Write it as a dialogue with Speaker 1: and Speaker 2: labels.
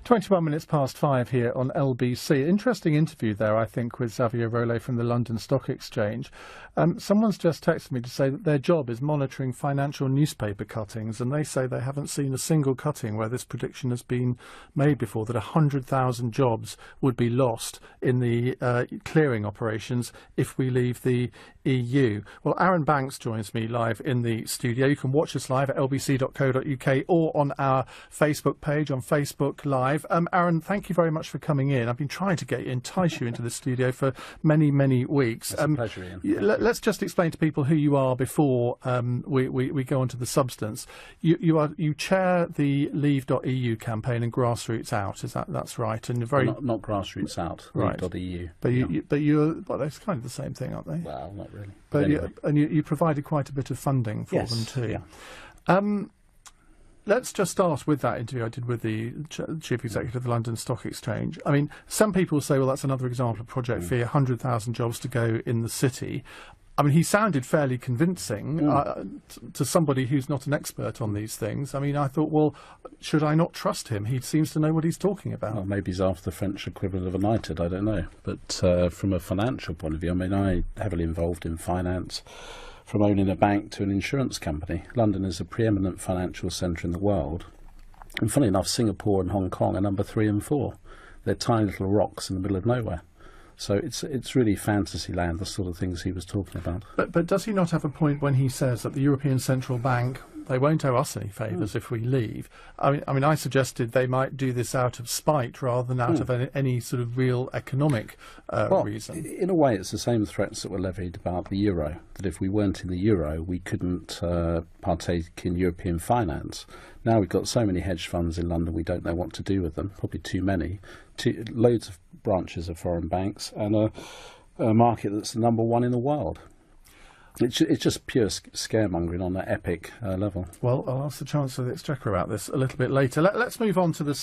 Speaker 1: 21 minutes past 5 here on LBC. Interesting interview there, I think, with Xavier Rollet from the London Stock Exchange. Someone's just texted me to say that their job is monitoring financial newspaper cuttings, and they say they haven't seen a single cutting where this prediction has been made before, that 100,000 jobs would be lost in the clearing operations if we leave the EU. Well, Arron Banks joins me live in the studio. You can watch us live at lbc.co.uk or on our Facebook page on Facebook Live. Arron, thank you very much for coming in. I've been trying to entice you into the studio for many, many weeks.
Speaker 2: It's a pleasure, Iain.
Speaker 1: Let's just explain to people who you are before we go on to the substance. You chair the Leave.EU campaign and Grassroots Out. That's right? And very
Speaker 2: not Grassroots Out.
Speaker 1: Right.
Speaker 2: Leave.EU.
Speaker 1: But you're that's kind of the same thing, aren't they?
Speaker 2: Well, not really.
Speaker 1: But
Speaker 2: anyway.
Speaker 1: you provided quite a bit of funding for them too.
Speaker 2: Yeah.
Speaker 1: Let's just start with that interview I did with the Chief Executive of the London Stock Exchange. I mean, some people say, well, that's another example of Project Fear, 100,000 jobs to go in the city. I mean, he sounded fairly convincing to somebody who's not an expert on these things. I mean, I thought, well, should I not trust him? He seems to know what he's talking about.
Speaker 2: Well, maybe he's after the French equivalent of a knighted, I don't know. But from a financial point of view, I mean, I'm heavily involved in finance, from owning a bank to an insurance company. London is a preeminent financial centre in the world. And funny enough, Singapore and Hong Kong are number 3 and 4. They're tiny little rocks in the middle of nowhere. So it's really fantasy land, the sort of things he was talking about.
Speaker 1: But does he not have a point when he says that the European Central Bank, they won't owe us any favours if we leave? I mean, I suggested they might do this out of spite rather than out of any sort of real economic reason.
Speaker 2: In a way, it's the same threats that were levied about the euro, that if we weren't in the euro, we couldn't partake in European finance. Now we've got so many hedge funds in London, we don't know what to do with them, probably too many. Loads of branches of foreign banks, and a market that's the number 1 in the world. It's just pure scaremongering on that epic level.
Speaker 1: Well, I'll ask the Chancellor of the Exchequer about this a little bit later. Let's move on to the